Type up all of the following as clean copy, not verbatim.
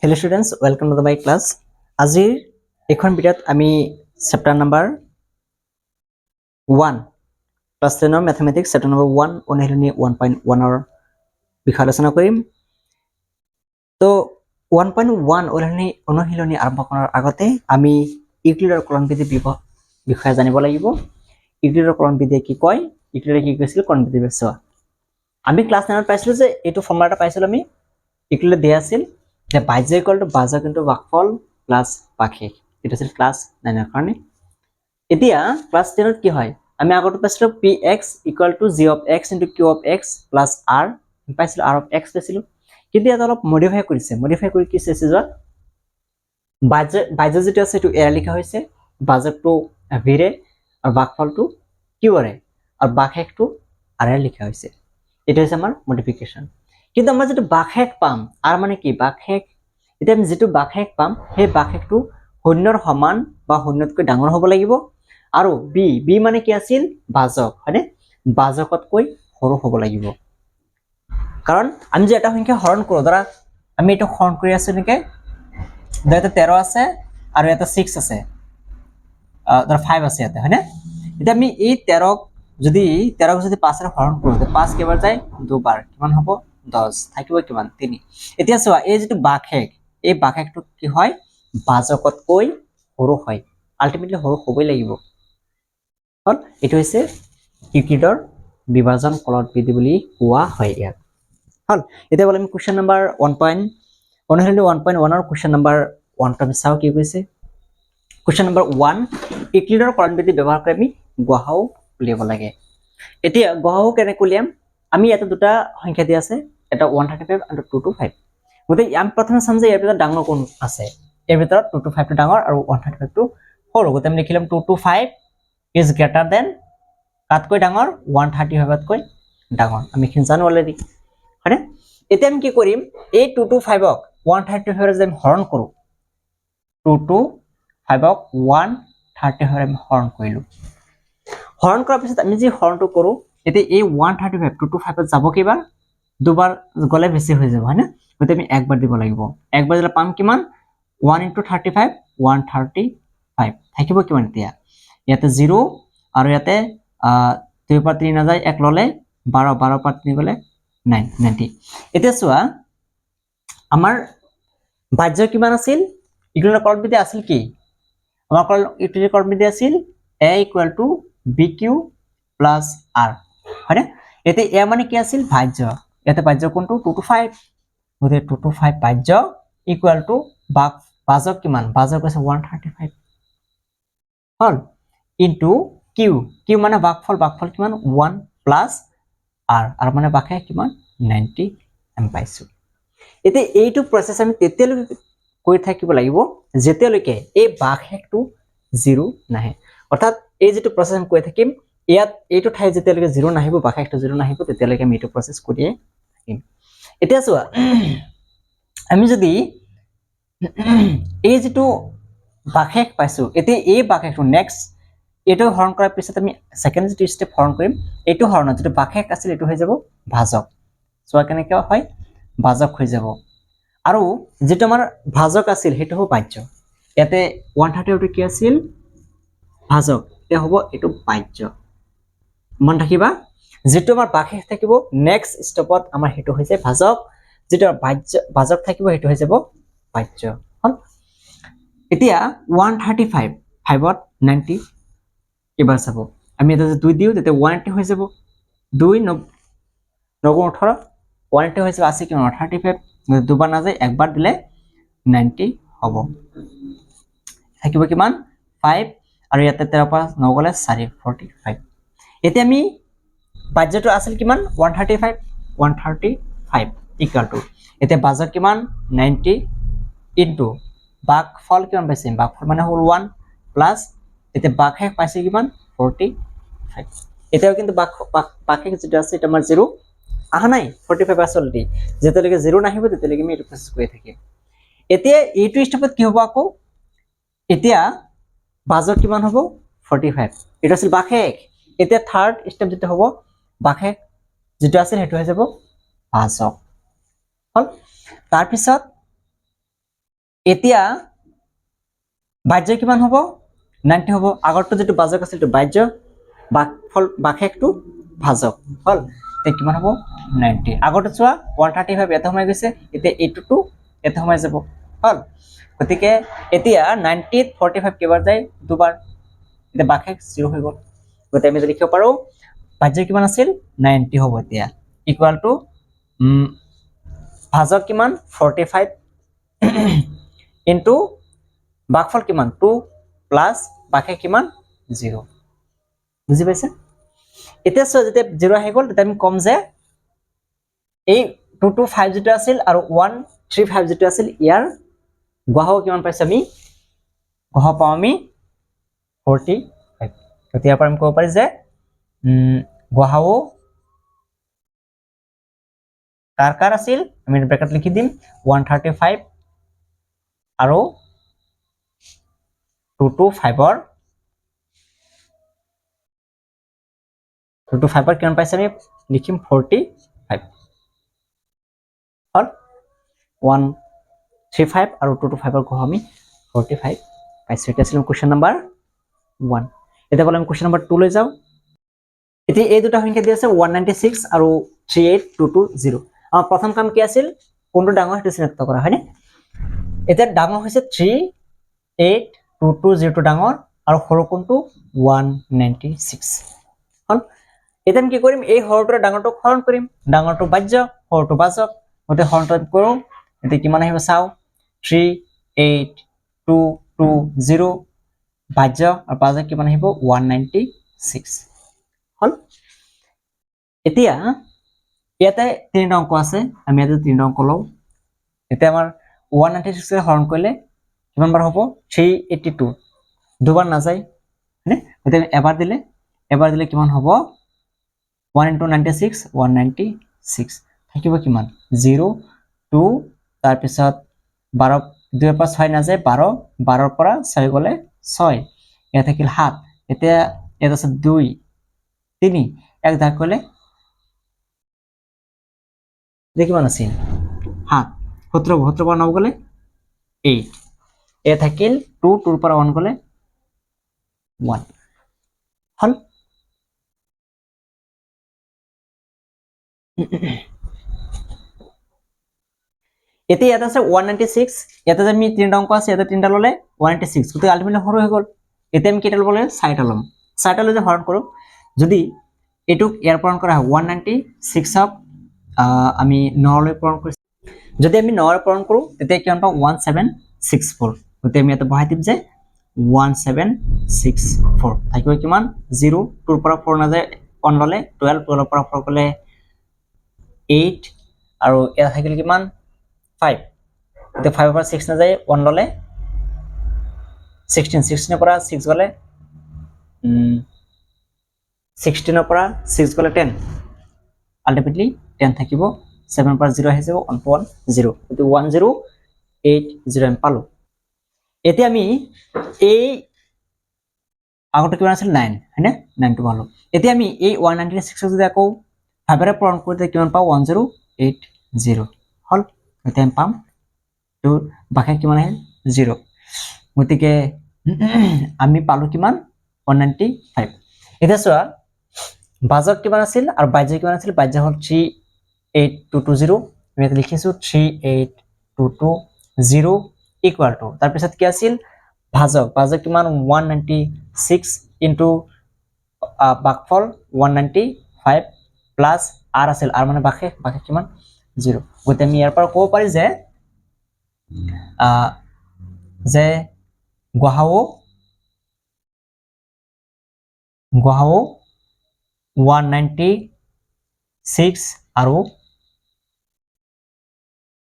Hello students, welcome to my class. আজিৰ এখন ভিডিঅ'ত আমি chapter number 1 class 10 mathematics chapter number 1 অনুশীলনী 1.1 ৰ বিষয়ে আলোচনা কৰিম। তো 1.1 অনুশীলনী আৰম্ভ কৰাৰ আগতে আমি ইউক্লিডৰ কলনবিধি বিষয়ে জানিব লাগিব। ইউক্লিডৰ কলনবিধিয়ে কি কয়, ইউক্লিডে কি কৈছিল কলনবিধি চোৱা। আমি ক্লাছ 9 ত পাইছিলো যে এইটো ফৰ্মুলা এটা পাইছিলো আমি, ইউক্লিডে দিয়া আছিল যে বাহ্য ইকুয়াল টু বাজক ইনটু ভাগফল প্লাস পাক্ষিক। এটা ছিল ক্লাস 9 এর কারণে। এতিয়া ক্লাস 10 ত কি হয়, আমি আগতে পাইছিলো px equal to g of x into q of x plus r পাইছিলো, r of x পাইছিলো। কিন্তু এটা অলপ মডিফাই কৰিছে, মডিফাই কৰি কি আছে যোৱা বাহ্য যেটা আছে এটো এ লিখা হৈছে, বাজকটো v ৰে আৰু ভাগফলটো q ৰে আৰু পাক্ষিকটো r ৰে লিখা হৈছে। এটা হৈছে আমাৰ মডিফিকেশন। কিন্তু আমরা যেটো বাক্ষেক পাম, আর মানে কি বাক্ষেক, এটা আমি যেটো বাক্ষেক পাম সেই বাক্ষেকটো শূন্যৰ সমান বা শূন্যতকৈ ডাঙৰ হ'ব লাগিব। আৰু বি মানে কি আছিল বাজক, হয়নে? বাজকতকৈ সৰু হ'ব লাগিব। কাৰণ আমি যে এটা সংখ্যা হৰণ কৰো, ধৰা আমি এটা হৰণ কৰি আছো নেকি, ধৰা 13 আছে আৰু এটা 6 আছে, ধৰা 5 আছে ইয়াতে, হয়নে? এতিয়া আমি এই 13ক যদি 5 ৰে হৰণ কৰো, 5 কেইবাৰ যায় দুবাৰ, কিমান হ'ব 10, থাকিব কিমান 3। এতিয়া চোৱা এই যেটো বাক্ষেক, এই বাক্ষেকটো কি হয় বাজকতকৈ সৰু হয়, আলটিমেটলি সৰু হ'বই লাগিব। হল এটো হৈছে ইউক্লিডৰ বিভাজন কলনবিধি বুলি কোৱা হয় ইয়াক। হল এতিয়া বলে আমি কোৱেশ্চন নাম্বাৰ 1. অনুশীলনী 1.1 ৰ কোৱেশ্চন নাম্বাৰ 1 টো আমি চাও কি কৈছে। কোৱেশ্চন নাম্বাৰ 1, ইউক্লিডৰ কলনবিধি ব্যৱহাৰ কৰি আমি গসাউ উলিয়াব লাগে। এতিয়া গসাউ কেনেকৈ উলিয়াম, আমি এটা দুটা সংখ্যা দি আছে, এটা 135 আৰু 225। গতে আমি প্ৰথমে চাম যে ইয়াৰ ভিতৰত ডাঙৰ কোন আছে। ইয়াৰ ভিতৰত 225 টো ডাঙৰ আৰু 135 টো সৰু। গতে আমি লিখিলাম 225 ইজ গ্ৰেটাৰ দেন কাতকৈ ডাঙৰ 135 তকৈ ডাঙৰ। আমি খিনি জানো অলৰেডি, হয়নে? এতিয়া আমি কি কৰিম, এই 225ক 135 ৰে যদি আমি হৰণ কৰো, 225ক 135 ৰে আমি হৰণ কৰিলো। হৰণ কৰাৰ পিছত আমি যে হৰণটো কৰো, এতিয়া এই 135 225 ত যাব কিবাৰ, দুবাৰ গলে বেছি হৈ যাব, হয়নে? গতে আমি একবাৰ দিব লাগিব। একবাৰ দিলে পাম কিমান 1 * 35 135 থাকিব কিমান। এতিয়া ইয়াতে 0 আৰু ইয়াতে 2 পৰা 3 না যায়, 1 ললে 12, 12 পৰা 3 গলে 9, 90। এতিয়া চোৱা আমাৰ বাহ্য কিমান আছিল, ইউক্লিডৰ কলনবিধি আছিল কি, আমাৰ ইউক্লিডৰ কলনবিধি আছিল a = bq plus r, হয়নে? এতে এ মানে কি আছিল বাহ্য, ইয়াতে বাহ্য কোনটো 225, গতে 225 বাহ্য ইকুয়াল টু বাজক কিমান, বাজক আছে 135 হল ইনটু q মানে ভাগফল, ভাগফল কিমান 1 প্লাস r, r মানে বাকে কিমান 90 আমি পাইছো। এতে এইটো প্ৰসেস আমি তেতিয়ালৈকে কৰি থাকিব লাগিব যেতিয়ালৈকে এই ভাগহেকটো 0 নাহে। অৰ্থাৎ এই যেটো প্ৰসেস আমি কৰি থাকিম, ইয়াত এইটো ঠাই যেতিয়ালৈকে 0 নাহিব, ভাগহেকটো 0 নাহিব, তেতিয়ালৈকে আমি এইটো প্ৰসেস কৰিয়ে থাকিম। এতিয়া চোৱা আমি যদি এই যেটো ভাগহেক পাইছো, এতিয়া এই ভাগহেকটো নেক্সট এইটো হৰণ কৰাৰ পিছত আমি সেকেন্ড যেটো স্টেপ হৰণ কৰিম, এইটো হৰণত যেটো ভাগহেক আছিল এইটো হৈ যাব ভাজক। চোৱা কেনেকৈ হয়, ভাজক হৈ যাব। আৰু যেটো আমাৰ ভাজক আছিল সেইটো হ'ব বাহ্য। ইয়াতে 132 কি আছিল ভাজক, এটা হ'ব এইটো বাহ্য। মন ৰাখিবা, যেটো আমাৰ ভাগহেক থাকিব নেক্সট স্টেপত আমাৰ হেতু হৈছে ভাজক, যেটো ভাজক থাকিব হেতু হৈ যাব বাহ্য। হল এতিয়া 135 5ত 90 এবাৰ চাব, আমি এটা যে 2 দিও তেতে 180 হৈ যাব, 2 9 18 180 হৈ যাব, আছে কি 35, দুবাৰ না যায় একবাৰ দিলে 90 হ'ব, থাকিব কিমান 5 আৰু ইয়াতে 13 পৰা 9 গলে 4 45। এতিয়া আমি বাহ্যটো আছিল কিমান 135 ইকুয়াল টু এতিয়া বাজক কিমান 90 ইনটু ভাগফল কিমান পাইছে, ভাগফল মানে হল 1 প্লাস এতিয়া ভাগহেক পাইছে কিমান 45। এটাও কিন্তু ভাগহেক যেটা আছে এটা আমাৰ 0 আহা নাই, 45 আছে অলৰেডি। যেতিয়ালৈকে 0 নাহিব তেতিয়ালৈকে আমি এইটো প্ৰসেস কৰি থাকিম। এতিয়া এইটো স্টেপত কি হ'ব, আকৌ এতিয়া ভাজক কিমান হ'ব 45, এটা আছিল ভাগহেক। এতিয়া থার্ড স্টেপ যেটা হ'ব, ভাগহেক যেটা আছে হেতু হৈ যাব ভাজক। হল তাৰ পিছত এতিয়া বাহ্য কিমান হ'ব 90 হ'ব আগৰটো যেটো ভাজক আছিল তো বাহ্য বাকেকটো ভাজক হল তে কিমান হ'ব 90 আগৰটো চোৱা 135 এতে সোমাই গৈছে এতিয়া এইটো এতে সোমাই যাব হল গতিকে এতিয়া 90 ত 45 কেবাৰ যায় দুবাৰ এতিয়া বাকেক 0 হৈ গ'ল গতিকে আমি লিখিব পাৰো ভাজ্য কিমান আছিল 90 হ'ব এতিয়া ইকুয়াল টু ভাজক কিমান 45 ইনটু ভাগফল কিমান 2 প্লাস বাকেক কিমান 0 বুজি পাইছে এতিয়া সো যেতিয়া 0 আহি গ'ল তেতিয়া আমি কম যে এই 225 যেটো আছিল আৰু 135 যেটো আছিল ইয়াৰ গহাও কিমান পাইছে আমি গহ পাও আমি 45 তেতিয়া পৰা আমি ক'ব পাৰি যে গহাও কাৰ আছিল আমি ব্ৰেকেট লিখি দিম 135 আৰু 225 ৰ 225 ৰ কিমান পাইছে আমি লিখিম 45 হল 135 আৰু 225 ৰ গহ আমি 45 পাইছো এটা আছিল কোৱেশ্চন নম্বৰ 1 এটা বলে আমি কোৱেশ্চন নম্বৰ 2 লৈ যাও এতিয়া এই দুটা সংখ্যা দি আছে 196 আৰু 38220 আমাৰ প্ৰথম কাম কি আছিল কোনটো ডাঙৰ হেতু চিনাক্ত কৰা হয় নে এটা ডাঙৰ হৈছে 38220 টো ডাঙৰ আৰু সৰু কোনটো 196 হল এটা আমি কি কৰিম এই হৰটোৰ ডাঙৰটো হৰণ কৰিম ডাঙৰটো ভাজ্য সৰুটো ভাজক গতে হৰণটো কৰো এতিয়া কিমান আহিব চাও 38220 ভাজ্য আৰু ভাজক কিমান আহিব 196 হল এতিয়া ইয়াতে তিনিটা অংক আছে আমি ইয়াতে তিনিটা অংক লও এতিয়া আমাৰ 196 হৰণ কৰিলে কিমান বাৰ হ'ব 382 দুবাৰ না যায় হয়নে গতে এবাৰ দিলে কিমান হ'ব 1 into 96 196 থাকিব কিমান 0 2 তাৰ পিছত 12 2 পৰা 6 না যায় 12 12 পৰা 6 গলে 6 এ থাকিল 7 এতিয়া এটা আছে 2 3 এক ভাগ কৰিলে দেখি কিমান আছিল 7 17 পৰা 9 গলে 8 এ থাকিল 2 2 পৰা 1 গলে 1 হল এতিয়া ইয়াত আছে 196 ইয়াতে যে আমি তিনটা অংক আছে ইয়াতে তিনটা ললে 196 গতে আলটিমেটলি সৰু হৈ গল এতিয়া আমি কেইটা লব লাগে 4টা লম 4টা লৈ যে হৰণ কৰো যদি এটুক ইয়াৰ পূৰণ কৰা হয় 196 ক আমি 9 লৈ পূৰণ কৰিম যদি আমি 9 ৰ পূৰণ কৰো তেতিয়া কিমান পাম 1764 গতে আমি ইয়াতে বহাই দিম যে 1764 থাকিব কিমান 0 2 পৰা 4 না যায় 1 ললে 12 12 পৰা 4 গলে 8 আৰু এটা থাকিল কিমান 5 এতিয়া 5 পৰা 6 না যায় 1 ললে 16 16 পৰা 6 গলে 16 পৰা 6 গলে 10 আলটিমেটলি 10 থাকিব 7 পৰা 0 আহি যাব 110 এটো 1080 আমি পালো এতিয়া আমি এই আগতে কিমান আছিল 9 হয়নে 9 টো পালো এতিয়া আমি এই 196 যদি আকৌ 5 ৰে পূৰণ কৰিলে কিমান পাও 1080 হল এতিয়া আমি পাম তো বাকি কিমান আহিল 0 গতিকে আমি পালো কিমান 195 এটা চোৱা ভাজক কিমান আছিল আৰু ভাজ্য কিমান আছিল ভাজ্য হল 38220 আমি এটা লিখিছো 38220 ইকুয়াল টু তাৰ পিছত কি আছিল ভাজক কিমান 196 ইনটু ভাগফল 195 প্লাস r আছিল r মানে বাকি কিমান 0 গতে আমি ইয়াৰ পৰা ক'ব পাৰি যে গহাও 196 আৰু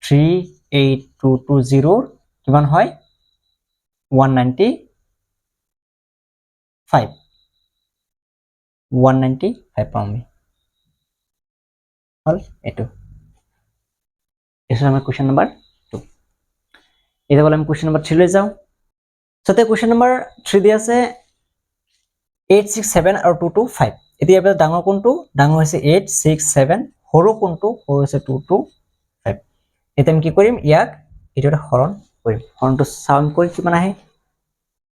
38220 কিমান হয় 195 পাম আমি হল এটো আমাৰ কোৱেশ্চন নম্বৰ 2 এটা বলে আমি কোৱেশ্চন নম্বৰ 3 লৈ যাও সতে কোৱেশ্চন নম্বৰ 3 দি আছে 867 আৰু 225 এতিয়া এবাৰ ডাঙৰ কোনটো ডাঙৰ হৈছে 867 সৰু কোনটো সৰু হৈছে 225 এতিয়া আমি কি কৰিম ইয়াক এটোটা হৰণ কৰিম, হৰণটো চাউণ্ড কৰি কিমান আহে